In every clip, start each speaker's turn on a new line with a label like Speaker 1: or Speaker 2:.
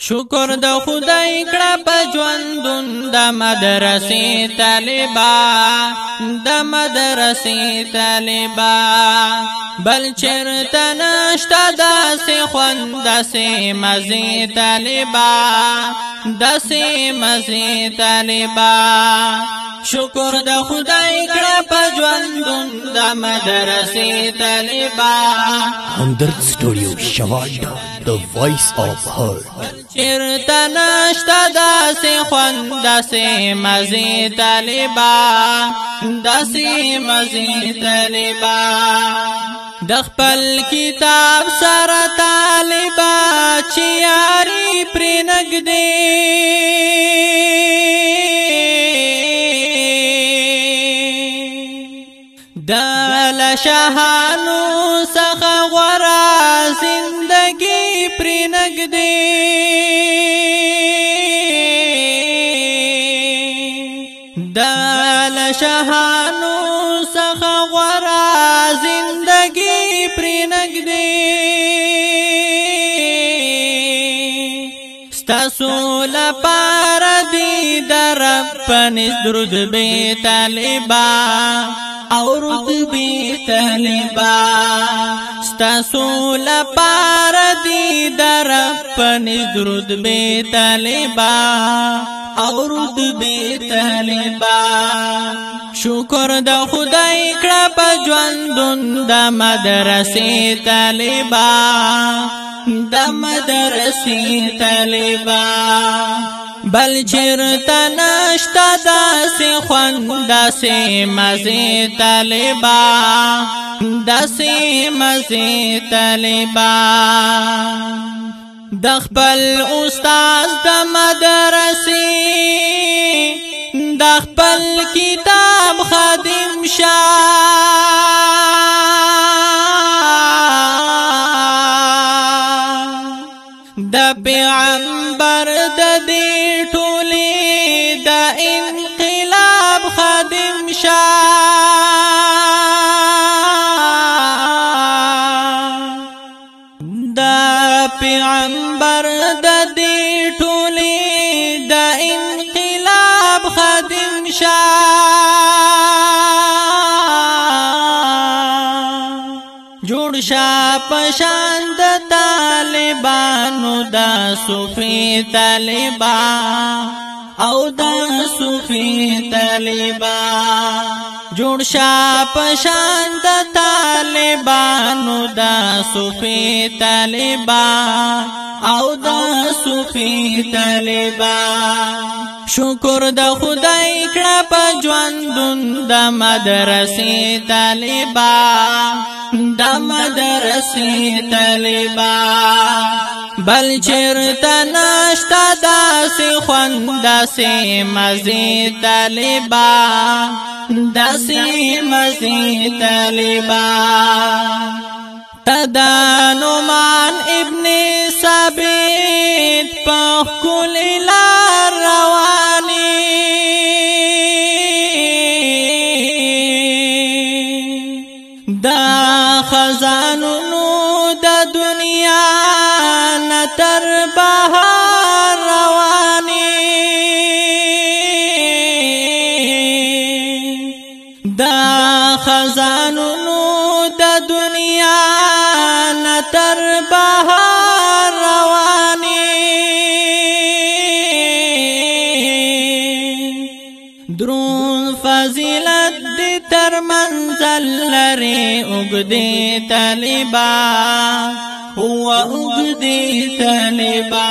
Speaker 1: شکر د خدای کړه په ژوندون د مدرسې طالبا د مدرسې طالبا بل چرته نشته داسې خوند داسې مزې طالبا داسې مزې طالبا شکر د خدای کړه په ژوندون د مدرسې طالبا
Speaker 2: همدرد سټوډیو شواډا the voice of her
Speaker 1: چرته نشته داسې خوند داسې مزې طالبا داسې مزې طالبا د خپل کتاب سره طالبا چې یاري پرې نږدې د لشهانو څخه غوره زندګي پرې نږدې د لشهانو څخه غوره زندګي پرې نږدې ستاسو لپاره دې د رب په نس درود به طالبا او رتبه طالبا ستاسو لپاره دې د رب په نس درود به طالبا او رتبه طالبا شکر د خدای کړه په ژوندون د مدرسې طالبا د مدرسې طالبا بل چرته نشته داسې خوند داسې مزې طالبا داسې مزې طالبا د خپل استاد د مدرسې د خپل کتاب خادم د پیغمبر د دې ټولې د انقلاب خادم د پیغمبر د دې ټولې د انقلاب خادم جوړ شا پشان د طالبانو د صوفي طالبا او د صوفي طالبا جوړ شا پشان د طالبانو د صوفي طالبا او د صوفي طالبا شکر د خدای کړه په ژوندون د مدرسې طالبا د مدرسې طالبا بل چرته نشته داسې خوند داسې مزې طالبا داسې مزې طالبا تدانمان ابن ثابت په ښکلې لار روانې دا خزانونو د دنیا نه تر بهار روانې دا خزانونو د دنیا نه تر بهار روانې درون فضیلت دی تر منزل لري اوږدې طالبا هو اوږدې طالبا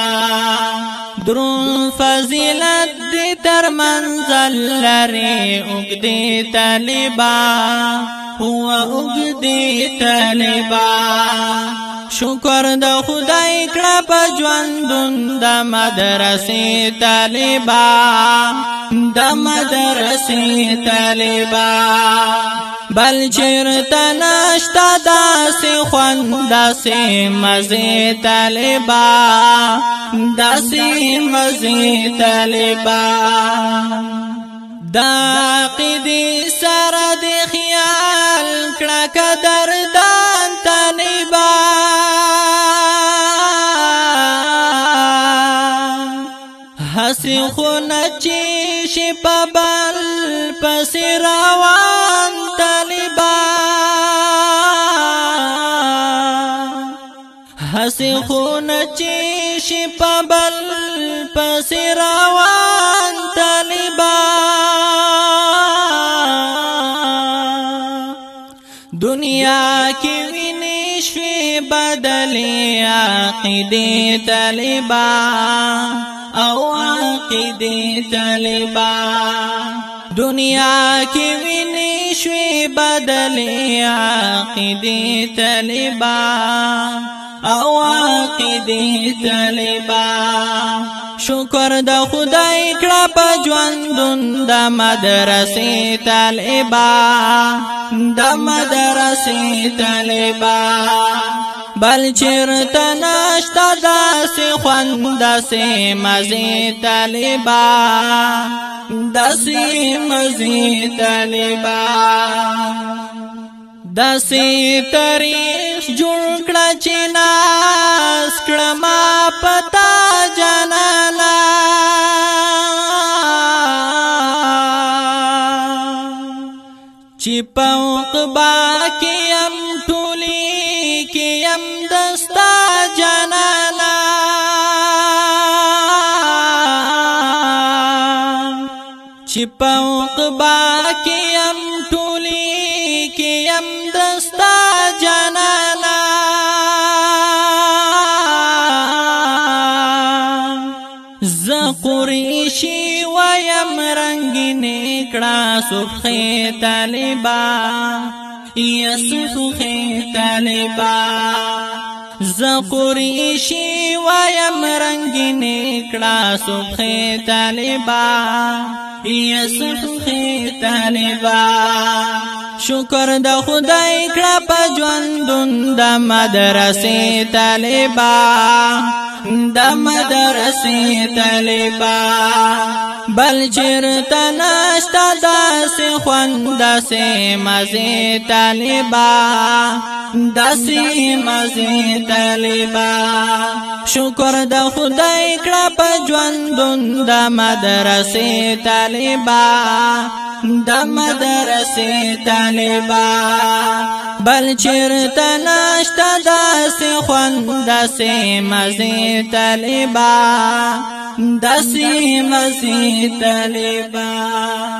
Speaker 1: درون فضیلت دی تر منزل لري اوږدې طالبا هو اوږدې طالبا شکر د خدای کړه په ژوندون د مدرسې طالبا د مدرسې طالبا بل چرته نشته داسې خوند داسې مزې طالبا داسې مزې طالبا دا عقیدې سره د خیال کړه قدردان طالبا هسی خونه چی شي په بل پسې روان طالبان هسی خونه چی شي په بل پسې روان طالبان دنیا کې ویني شوي بدلې عقیدې طالبان او عقیدې طالبان دنیا کې ویني شوي بدلې عقیدې طالبان او عقیدې طالبان شکر د خدای کړه په ژوندون د مدرسې طالبان د مدرسې طالبان بل چرته نشته داسې خوند داسې مزې طالبان داسې مزې طالبان داسې تاریخ جوړ کړه چې ناز کړه ما پتا جانانا چې په عقبا کې یم ټولي کې یم دستا جانانا چې په عقبا کې یم ټولي کې یم دستا جانانا ز قریشی ویم رنگینې کړه سرخې طالبان یا سرخې طالبان ز قریشی ویم رنگینې کړه سرخې طالبان یا سرخې طالبان شکر د خدای کړه په ژوندون د مدرسې طالبان د مدرسې طالبان بل چرته نشته داسې خوند داسې مزې طالبان داسې مزې طالبان شکر د خدای کړه په ژوندون د مدرسې طالبان د مدرسې طالبان بل چرته نشته داسې خوند داسې مزې طالبان داسې مزې طالبان